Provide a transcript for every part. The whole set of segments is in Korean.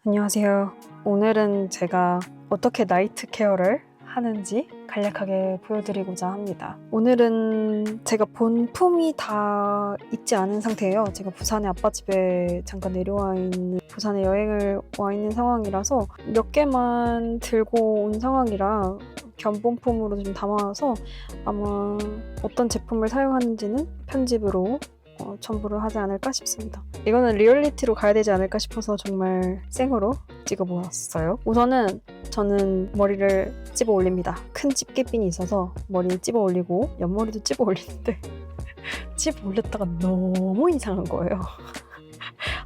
안녕하세요. 오늘은 제가 어떻게 나이트 케어를 하는지 간략하게 보여드리고자 합니다. 오늘은 제가 본품이 다 있지 않은 상태예요. 제가 부산에 아빠 집에 잠깐 내려와 있는, 부산에 여행을 와 있는 상황이라서 몇 개만 들고 온 상황이라 견본품으로 좀 담아와서 아마 어떤 제품을 사용하는지는 편집으로 첨부를 하지 않을까 싶습니다. 이거는 리얼리티로 가야 되지 않을까 싶어서 정말 생으로 찍어보았어요. 우선은 저는 머리를 찝어 올립니다. 큰 집게핀이 있어서 머리 찝어 올리고 옆머리도 찝어 올리는데 찝어 올렸다가 너무 이상한 거예요.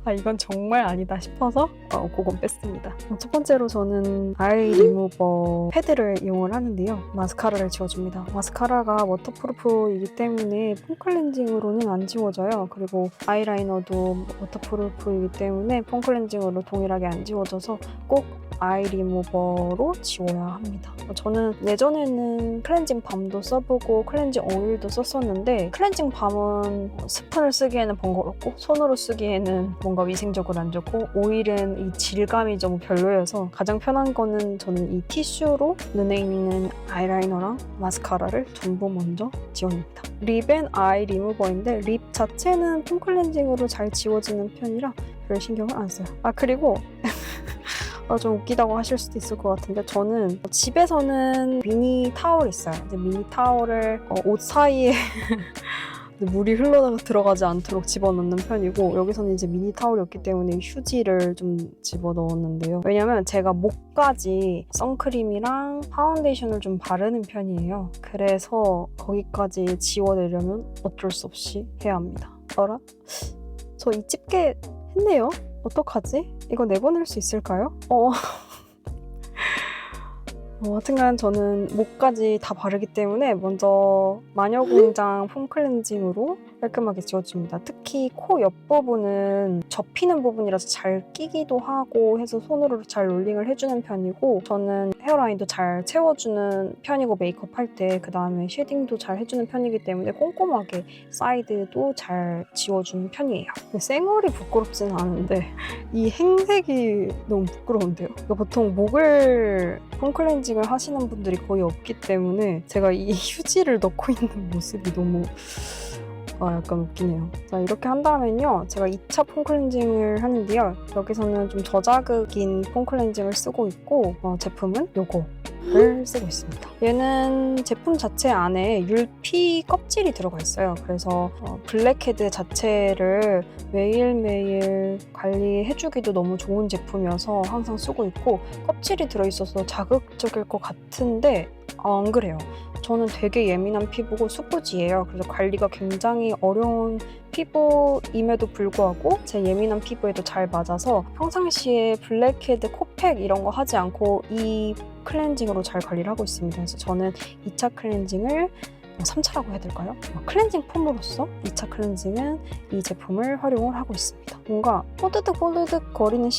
아, 이건 정말 아니다 싶어서 그건 뺐습니다. 첫 번째로 저는 아이 리무버 패드를 이용을 하는데요. 마스카라를 지워줍니다. 마스카라가 워터프루프이기 때문에 폼 클렌징으로는 안 지워져요. 그리고 아이라이너도 워터프루프이기 때문에 폼 클렌징으로 동일하게 안 지워져서 꼭 아이 리무버로 지워야 합니다. 저는 예전에는 클렌징 밤도 써보고 클렌징 오일도 썼었는데 클렌징 밤은 스푼을 쓰기에는 번거롭고 손으로 쓰기에는 뭔가 위생적으로 안 좋고 오일은 이 질감이 좀 별로여서 가장 편한 거는 저는 이 티슈로 눈에 있는 아이라이너랑 마스카라를 전부 먼저 지워냅니다. 립앤 아이 리무버인데 립 자체는 폼 클렌징으로 잘 지워지는 편이라 별 신경을 안 써요. 그리고 좀 웃기다고 하실 수도 있을 것 같은데 저는 집에서는 미니 타월 있어요. 미니 타월을 옷 사이에 물이 흘러다가 들어가지 않도록 집어넣는 편이고 여기서는 이제 미니 타월이 없기 때문에 휴지를 좀 집어넣었는데요. 왜냐면 제가 목까지 선크림이랑 파운데이션을 좀 바르는 편이에요. 그래서 거기까지 지워내려면 어쩔 수 없이 해야 합니다. 어라? 저 이 집게 했네요? 어떡하지? 이거 내보낼 수 있을까요? 하여튼간 저는 목까지 다 바르기 때문에 먼저 마녀공장 폼 클렌징으로 깔끔하게 지워줍니다. 특히 코 옆부분은 접히는 부분이라서 잘 끼기도 하고 해서 손으로 잘 롤링을 해주는 편이고 저는 헤어라인도 잘 채워주는 편이고 메이크업 할 때 그 다음에 쉐딩도 잘 해주는 편이기 때문에 꼼꼼하게 사이드도 잘 지워주는 편이에요. 쌩얼이 부끄럽지는 않은데 이 행색이 너무 부끄러운데요? 보통 목을 폼 클렌징을 하시는 분들이 거의 없기 때문에 제가 이 휴지를 넣고 있는 모습이 너무 약간 웃기네요. 자, 이렇게 한 다음엔요. 제가 2차 폼 클렌징을 하는데요. 여기서는 좀 저자극인 폼 클렌징을 쓰고 있고 제품은 요거를 쓰고 있습니다. 얘는 제품 자체 안에 율피 껍질이 들어가 있어요. 그래서 블랙헤드 자체를 매일매일 관리해주기도 너무 좋은 제품이어서 항상 쓰고 있고 껍질이 들어있어서 자극적일 것 같은데 안 그래요. 저는 되게 예민한 피부고 수부지예요. 그래서 관리가 굉장히 어려운 피부임에도 불구하고 제 예민한 피부에도 잘 맞아서 평상시에 블랙헤드, 코팩 이런 거 하지 않고 이 클렌징으로 잘 관리를 하고 있습니다. 그래서 저는 2차 클렌징을 3차라고 해야 될까요? 클렌징 폼으로서 2차 클렌징은 이 제품을 활용을 하고 있습니다. 뭔가 뽀드득 거리는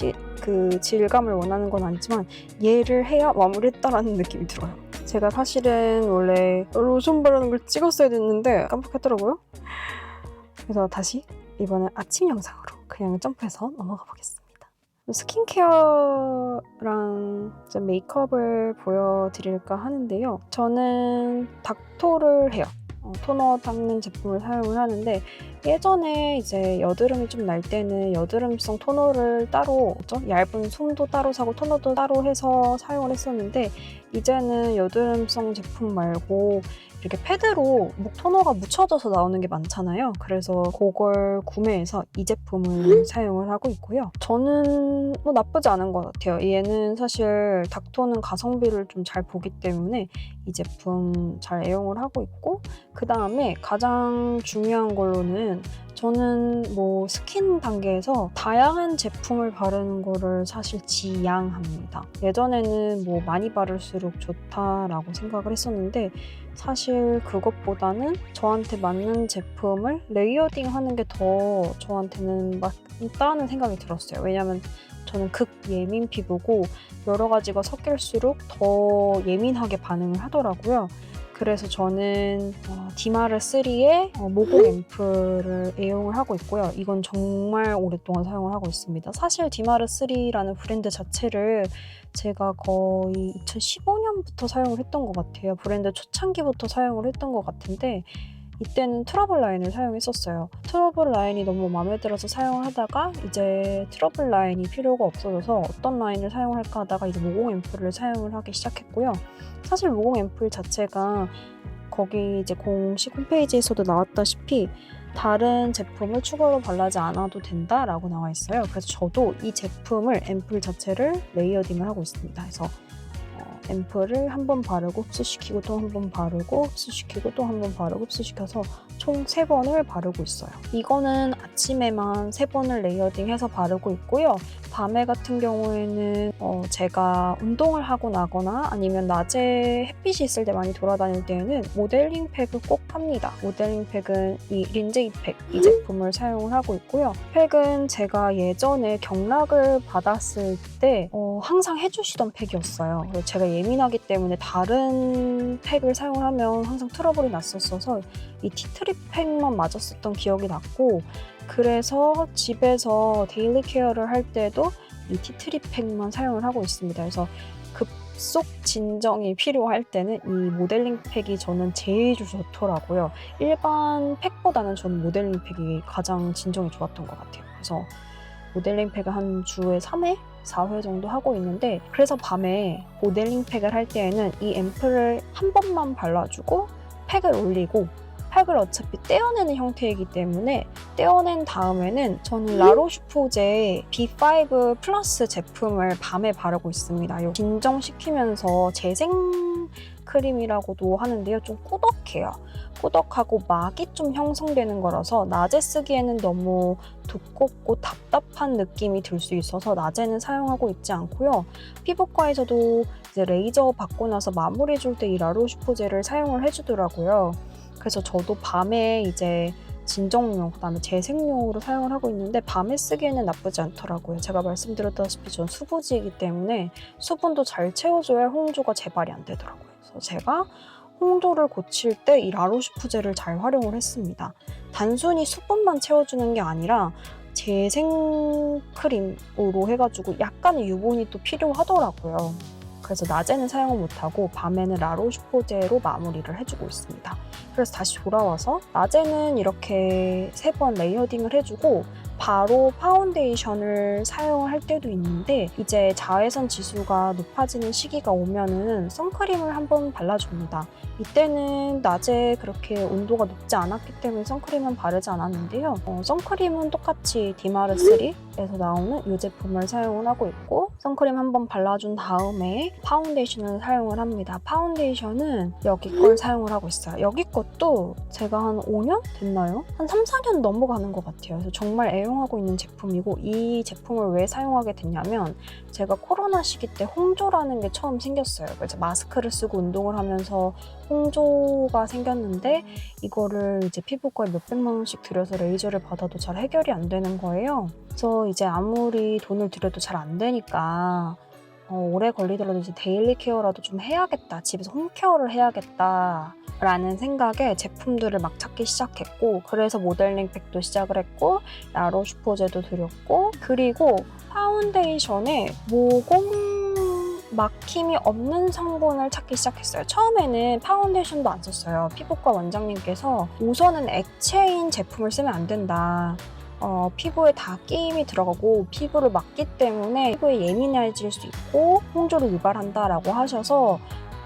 그 질감을 원하는 건 아니지만 얘를 해야 마무리했다라는 느낌이 들어요. 제가 사실은 원래 로션 바르는 걸 찍었어야 됐는데 깜빡했더라고요. 그래서 다시 이번엔 아침 영상으로 그냥 점프해서 넘어가 보겠습니다. 스킨케어랑 메이크업을 보여드릴까 하는데요. 저는 닥토를 해요. 토너 닦는 제품을 사용을 하는데 예전에 이제 여드름이 좀 날 때는 여드름성 토너를 따로 얇은 솜도 따로 사고 토너도 따로 해서 사용을 했었는데 이제는 여드름성 제품 말고 이렇게 패드로 목 토너가 묻혀져서 나오는 게 많잖아요. 그래서 그걸 구매해서 이 제품을 사용을 하고 있고요. 저는 나쁘지 않은 것 같아요. 얘는 사실 닥토는 가성비를 좀 잘 보기 때문에 이 제품 잘 애용을 하고 있고 그 다음에 가장 중요한 걸로는 이유는 저는 뭐 스킨 단계에서 다양한 제품을 바르는 거를 사실 지향합니다. 예전에는 뭐 많이 바를수록 좋다라고 생각을 했었는데 사실 그것보다는 저한테 맞는 제품을 레이어딩 하는 게 더 저한테는 맞다는 생각이 들었어요. 왜냐면 저는 극예민 피부고 여러 가지가 섞일수록 더 예민하게 반응을 하더라고요. 그래서 저는 디마르3의 모공 앰플을 애용을 하고 있고요. 이건 정말 오랫동안 사용을 하고 있습니다. 사실 디마르3라는 브랜드 자체를 제가 거의 2015년부터 사용을 했던 것 같아요. 브랜드 초창기부터 사용을 했던 것 같은데 이때는 트러블 라인을 사용했었어요. 트러블 라인이 너무 마음에 들어서 사용을 하다가 이제 트러블 라인이 필요가 없어져서 어떤 라인을 사용할까 하다가 이제 모공 앰플을 사용을 하기 시작했고요. 사실 모공 앰플 자체가 거기 이제 공식 홈페이지에서도 나왔다시피 다른 제품을 추가로 바르지 않아도 된다라고 나와 있어요. 그래서 저도 이 제품을 앰플 자체를 레이어딩을 하고 있습니다. 그래서 앰플을 한 번 바르고 흡수시키고 또 한 번 바르고 흡수시키고 또 한 번 바르고 흡수시켜서 총 3번을 바르고 있어요. 이거는 아침에만 3번을 레이어딩해서 바르고 있고요. 밤에 같은 경우에는 제가 운동을 하고 나거나 아니면 낮에 햇빛이 있을 때 많이 돌아다닐 때에는 모델링 팩을 꼭 합니다. 모델링 팩은 이 린제이 팩, 이 제품을 사용을 하고 있고요. 팩은 제가 예전에 경락을 받았을 때 항상 해주시던 팩이었어요. 제가 예민하기 때문에 다른 팩을 사용을 하면 항상 트러블이 났었어서 이 티트리 팩만 맞았었던 기억이 났고, 그래서 집에서 데일리 케어를 할 때도 이 티트리 팩만 사용을 하고 있습니다. 그래서 급속 진정이 필요할 때는 이 모델링 팩이 저는 제일 좋더라고요. 일반 팩보다는 저는 모델링 팩이 가장 진정이 좋았던 것 같아요. 그래서 모델링 팩을 한 주에 3회? 4회 정도 하고 있는데, 그래서 밤에 모델링 팩을 할 때에는 이 앰플을 한 번만 발라주고 팩을 올리고, 팩을 어차피 떼어내는 형태이기 때문에 떼어낸 다음에는 저는 라로슈포제 B5 플러스 제품을 밤에 바르고 있습니다. 이거 진정시키면서 재생 크림이라고도 하는데요. 좀 꾸덕해요. 꾸덕하고 막이 좀 형성되는 거라서 낮에 쓰기에는 너무 두껍고 답답한 느낌이 들 수 있어서 낮에는 사용하고 있지 않고요. 피부과에서도 이제 레이저 받고 나서 마무리해 줄 때 이 라로슈포제를 사용을 해주더라고요. 그래서 저도 밤에 이제 진정용, 그다음에 재생용으로 사용을 하고 있는데 밤에 쓰기에는 나쁘지 않더라고요. 제가 말씀드렸다시피 전 수부지이기 때문에 수분도 잘 채워줘야 홍조가 재발이 안 되더라고요. 그래서 제가 홍조를 고칠 때 이 라로슈포제를 잘 활용을 했습니다. 단순히 수분만 채워주는 게 아니라 재생 크림으로 해가지고 약간의 유분이 또 필요하더라고요. 그래서 낮에는 사용을 못하고 밤에는 라로슈포제로 마무리를 해주고 있습니다. 그래서 다시 돌아와서 낮에는 이렇게 3번 레이어딩을 해주고 바로 파운데이션을 사용할 때도 있는데, 이제 자외선 지수가 높아지는 시기가 오면은 선크림을 한번 발라줍니다. 이때는 낮에 그렇게 온도가 높지 않았기 때문에 선크림은 바르지 않았는데요. 선크림은 똑같이 디마르3에서 나오는 이 제품을 사용을 하고 있고, 선크림 한번 발라준 다음에 파운데이션을 사용을 합니다. 파운데이션은 여기 걸 사용을 하고 있어요. 여기 것도 제가 한 5년 됐나요? 한 3, 4년 넘어가는 것 같아요. 그래서 정말 애용하고 있는 제품이고, 이 제품을 왜 사용하게 됐냐면 제가 코로나 시기 때 홍조라는 게 처음 생겼어요. 그래서 마스크를 쓰고 운동을 하면서 홍조가 생겼는데 이거를 이제 피부과에 몇백만 원씩 들여서 레이저를 받아도 잘 해결이 안 되는 거예요. 그래서 이제 아무리 돈을 들여도 잘 안 되니까 오래 걸리더라도 이제 데일리 케어라도 좀 해야겠다, 집에서 홈케어를 해야겠다 라는 생각에 제품들을 막 찾기 시작했고, 그래서 모델링 팩도 시작을 했고 라로슈포제도 들였고, 그리고 파운데이션에 모공 막힘이 없는 성분을 찾기 시작했어요. 처음에는 파운데이션도 안 썼어요. 피부과 원장님께서 우선은 액체인 제품을 쓰면 안 된다. 피부에 다 끼임이 들어가고 피부를 막기 때문에 피부에 예민해질 수 있고 홍조를 유발한다라고 하셔서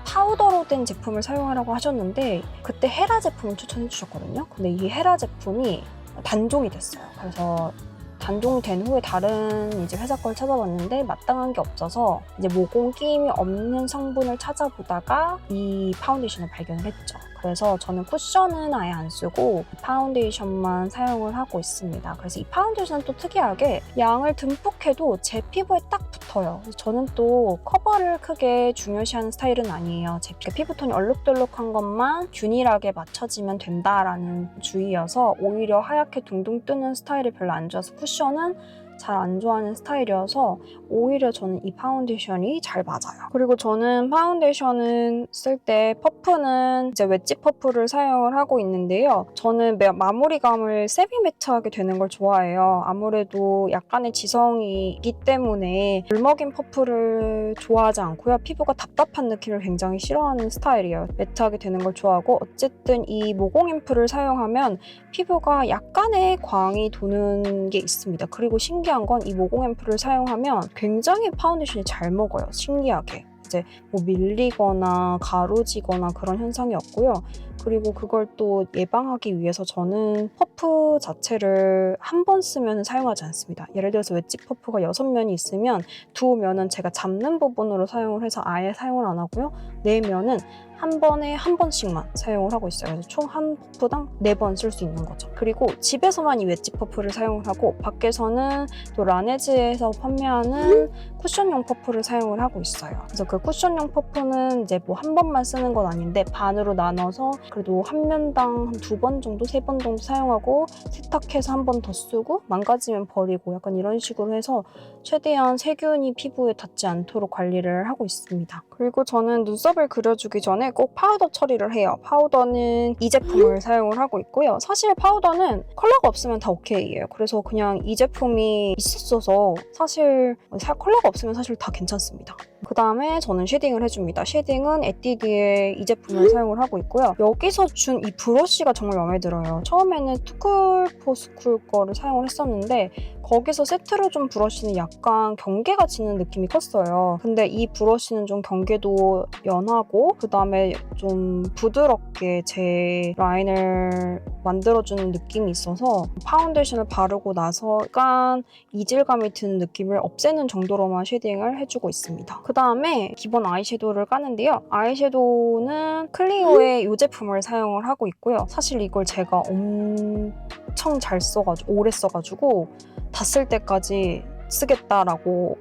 파우더로 된 제품을 사용하라고 하셨는데, 그때 헤라 제품을 추천해 주셨거든요. 근데 이 헤라 제품이 단종이 됐어요. 그래서 단종이 된 후에 다른 이제 회사 걸 찾아봤는데 마땅한 게 없어서 이제 모공 끼임이 없는 성분을 찾아보다가 이 파운데이션을 발견을 했죠. 그래서 저는 쿠션은 아예 안 쓰고 파운데이션만 사용을 하고 있습니다. 그래서 이 파운데이션은 또 특이하게 양을 듬뿍 해도 제 피부에 딱 붙어요. 저는 또 커버를 크게 중요시하는 스타일은 아니에요. 제 피부톤이 얼룩덜룩한 것만 균일하게 맞춰지면 된다라는 주의여서 오히려 하얗게 둥둥 뜨는 스타일이 별로 안 좋아서 쿠션은 잘 안 좋아하는 스타일이어서 오히려 저는 이 파운데이션이 잘 맞아요. 그리고 저는 파운데이션은 쓸 때 퍼프는 이제 웨지 퍼프를 사용을 하고 있는데요. 저는 마무리감을 세미 매트하게 되는 걸 좋아해요. 아무래도 약간의 지성이 있기 때문에 물먹인 퍼프를 좋아하지 않고요. 피부가 답답한 느낌을 굉장히 싫어하는 스타일이에요. 매트하게 되는 걸 좋아하고 어쨌든 이 모공 앰플을 사용하면 피부가 약간의 광이 도는 게 있습니다. 그리고 신기한 건 이 모공 앰플을 사용하면 굉장히 파운데이션이 잘 먹어요. 신기하게. 이제 뭐 밀리거나 가루지거나 그런 현상이 없고요. 그리고 그걸 또 예방하기 위해서 저는 퍼프 자체를 한 번 쓰면 사용하지 않습니다. 예를 들어서 웨지 퍼프가 6면이 있으면 2면은 제가 잡는 부분으로 사용을 해서 아예 사용을 안 하고요. 4면은 한 번에 한 번씩만 사용을 하고 있어요. 그래서 총 한 퍼프당 4번 쓸 수 있는 거죠. 그리고 집에서만 이 웨지 퍼프를 사용을 하고 밖에서는 또 라네즈에서 판매하는 쿠션용 퍼프를 사용을 하고 있어요. 그래서 그 쿠션용 퍼프는 이제 뭐 한 번만 쓰는 건 아닌데 반으로 나눠서 그래도 한 면당 한 2번 정도, 3번 정도 사용하고 세탁해서 한 번 더 쓰고 망가지면 버리고 약간 이런 식으로 해서 최대한 세균이 피부에 닿지 않도록 관리를 하고 있습니다. 그리고 저는 눈썹을 그려주기 전에 꼭 파우더 처리를 해요. 파우더는 이 제품을 사용을 하고 있고요. 사실 파우더는 컬러가 없으면 다 오케이예요. 그래서 그냥 이 제품이 있었어서 사실 컬러가 없으면 사실 다 괜찮습니다. 그 다음에 저는 쉐딩을 해줍니다. 쉐딩은 에뛰드의 이 제품을 사용을 하고 있고요. 여기서 준 이 브러쉬가 정말 마음에 들어요. 처음에는 투쿨포스쿨 거를 사용을 했었는데 거기서 세트로 준 브러쉬는 약간 경계가 지는 느낌이 컸어요. 근데 이 브러쉬는 좀 경계도 연하고 그 다음에 좀 부드럽게 제 라인을 만들어주는 느낌이 있어서 파운데이션을 바르고 나서 약간 이질감이 드는 느낌을 없애는 정도로만 쉐딩을 해주고 있습니다. 그 다음에 기본 아이섀도우를 까는데요. 아이섀도우는 클리오의 이 제품을 사용을 하고 있고요. 사실 이걸 제가 엄청 잘 써가지고 오래 써가지고 다 쓸 때까지 쓰겠다라고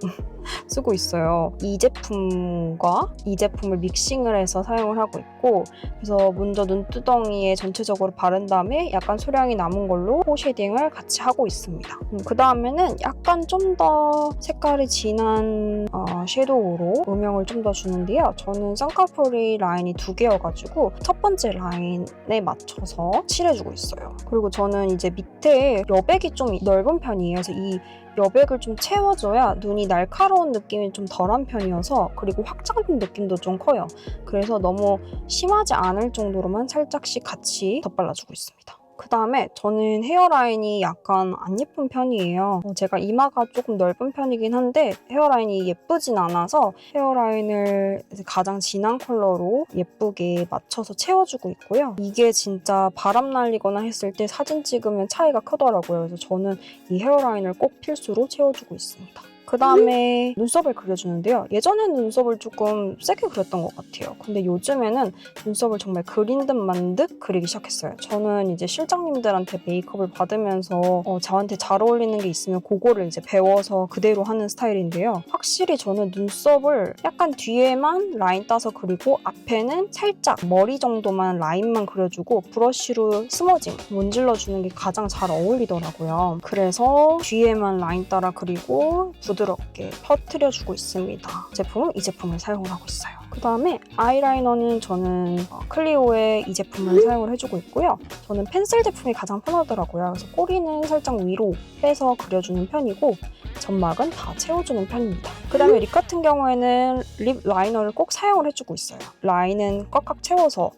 쓰고 있어요. 이 제품과 이 제품을 믹싱을 해서 사용을 하고 있고 그래서 먼저 눈두덩이에 전체적으로 바른 다음에 약간 소량이 남은 걸로 코 쉐딩을 같이 하고 있습니다. 그 다음에는 약간 좀 더 색깔이 진한 섀도우로 음영을 좀 더 주는데요. 저는 쌍꺼풀이 라인이 2개여가지고 첫 번째 라인에 맞춰서 칠해주고 있어요. 그리고 저는 이제 밑에 여백이 좀 넓은 편이에요. 그래서 이 여백을 좀 채워줘야 눈이 날카로운 느낌이 좀 덜한 편이어서 그리고 확장된 느낌도 좀 커요. 그래서 너무 심하지 않을 정도로만 살짝씩 같이 덧발라주고 있습니다. 그 다음에 저는 헤어라인이 약간 안 예쁜 편이에요. 제가 이마가 조금 넓은 편이긴 한데 헤어라인이 예쁘진 않아서 헤어라인을 가장 진한 컬러로 예쁘게 맞춰서 채워주고 있고요. 이게 진짜 바람 날리거나 했을 때 사진 찍으면 차이가 크더라고요. 그래서 저는 이 헤어라인을 꼭 필수로 채워주고 있습니다. 그 다음에 눈썹을 그려주는데요. 예전에는 눈썹을 조금 세게 그렸던 것 같아요. 근데 요즘에는 눈썹을 정말 그린 듯 만 듯 그리기 시작했어요. 저는 이제 실장님들한테 메이크업을 받으면서 저한테 잘 어울리는 게 있으면 그거를 이제 배워서 그대로 하는 스타일인데요. 확실히 저는 눈썹을 약간 뒤에만 라인 따서 그리고 앞에는 살짝 머리 정도만 라인만 그려주고 브러쉬로 스머징, 문질러주는 게 가장 잘 어울리더라고요. 그래서 뒤에만 라인 따라 그리고 부드럽게 퍼뜨려주고 있습니다. 제품은 이 제품을 사용을 하고 있어요. 그 다음에 아이라이너는 저는 클리오의 이 제품을 사용을 해주고 있고요. 저는 펜슬 제품이 가장 편하더라고요. 그래서 꼬리는 살짝 위로 빼서 그려주는 편이고 점막은 다 채워주는 편입니다. 그 다음에 립 같은 경우에는 립 라이너를 꼭 사용을 해주고 있어요. 라인은 꽉꽉 채워서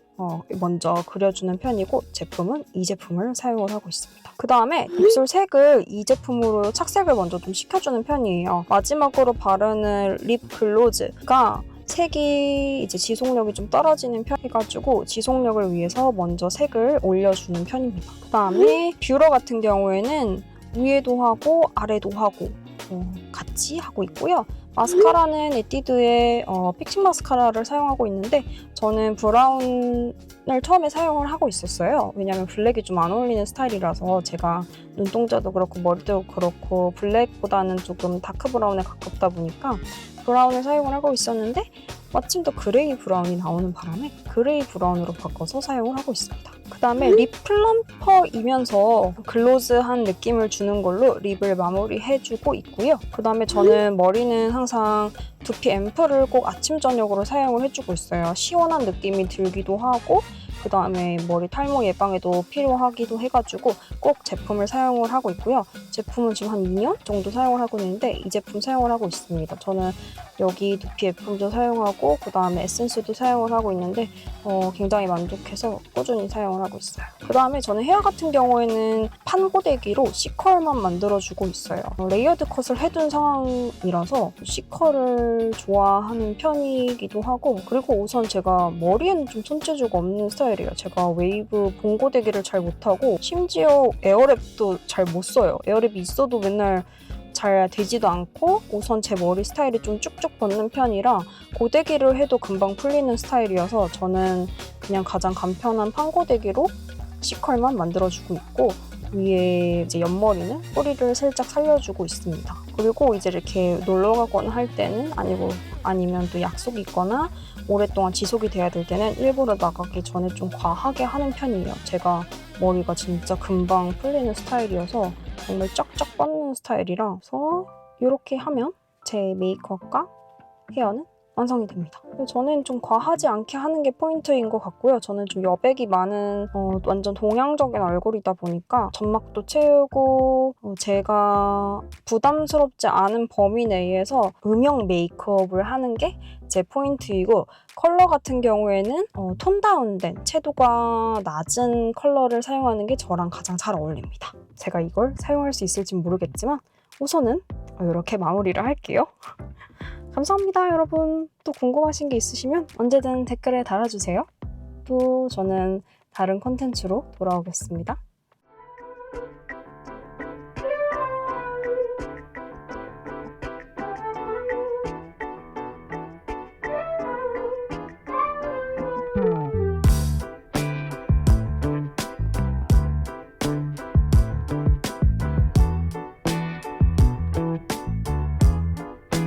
먼저 그려주는 편이고 제품은 이 제품을 사용을 하고 있습니다. 그 다음에 입술 색을 이 제품으로 착색을 먼저 좀 시켜주는 편이에요. 마지막으로 바르는 립 글로즈가 색이 이제 지속력이 좀 떨어지는 편이가지고 지속력을 위해서 먼저 색을 올려주는 편입니다. 그 다음에 뷰러 같은 경우에는 위에도 하고 아래도 하고 같이 하고 있고요. 마스카라는 에뛰드의 픽싱 마스카라를 사용하고 있는데 저는 브라운 브라운을 처음에 사용을 하고 있었어요. 왜냐면 블랙이 좀 안 어울리는 스타일이라서 제가 눈동자도 그렇고 머리도 그렇고 블랙보다는 조금 다크 브라운에 가깝다 보니까 브라운을 사용을 하고 있었는데 마침 또 그레이 브라운이 나오는 바람에 그레이 브라운으로 바꿔서 사용을 하고 있습니다. 그 다음에 립 플럼퍼이면서 글로즈한 느낌을 주는 걸로 립을 마무리해주고 있고요. 그 다음에 저는 머리는 항상 두피 앰플을 꼭 아침 저녁으로 사용을 해주고 있어요. 시원한 느낌이 들기도 하고 그 다음에 머리 탈모 예방에도 필요하기도 해가지고 꼭 제품을 사용을 하고 있고요. 제품은 지금 한 2년 정도 사용을 하고 있는데 이 제품 사용을 하고 있습니다. 저는 여기 두피 제품도 사용하고 그 다음에 에센스도 사용을 하고 있는데 굉장히 만족해서 꾸준히 사용을 하고 있어요. 그 다음에 저는 헤어 같은 경우에는 판고데기로 C컬만 만들어주고 있어요. 레이어드 컷을 해둔 상황이라서 C컬을 좋아하는 편이기도 하고 그리고 우선 제가 머리에는 좀 손재주가 없는 스타일이에요. 제가 웨이브 봉고데기를 잘 못하고 심지어 에어랩도 잘 못 써요. 에어랩이 있어도 맨날 잘 되지도 않고 우선 제 머리 스타일이 좀 쭉쭉 뻗는 편이라 고데기를 해도 금방 풀리는 스타일이어서 저는 그냥 가장 간편한 판고데기로 C컬만 만들어주고 있고 위에 이제 옆머리는 뿌리를 살짝 살려주고 있습니다. 그리고 이제 이렇게 놀러 가거나 할 때는 아니면 또 약속이 있거나 오랫동안 지속이 돼야 될 때는 일부러 나가기 전에 좀 과하게 하는 편이에요. 제가 머리가 진짜 금방 풀리는 스타일이어서 정말 쫙쫙 뻗는 스타일이라서 이렇게 하면 제 메이크업과 헤어는 완성이 됩니다. 저는 좀 과하지 않게 하는 게 포인트인 것 같고요. 저는 좀 여백이 많은 완전 동양적인 얼굴이다 보니까 점막도 채우고 제가 부담스럽지 않은 범위 내에서 음영 메이크업을 하는 게 제 포인트이고 컬러 같은 경우에는 톤 다운된 채도가 낮은 컬러를 사용하는 게 저랑 가장 잘 어울립니다. 제가 이걸 사용할 수 있을지 모르겠지만 우선은 이렇게 마무리를 할게요. 감사합니다, 여러분. 또 궁금하신 게 있으시면 언제든 댓글에 달아주세요. 또 저는 다른 콘텐츠로 돌아오겠습니다.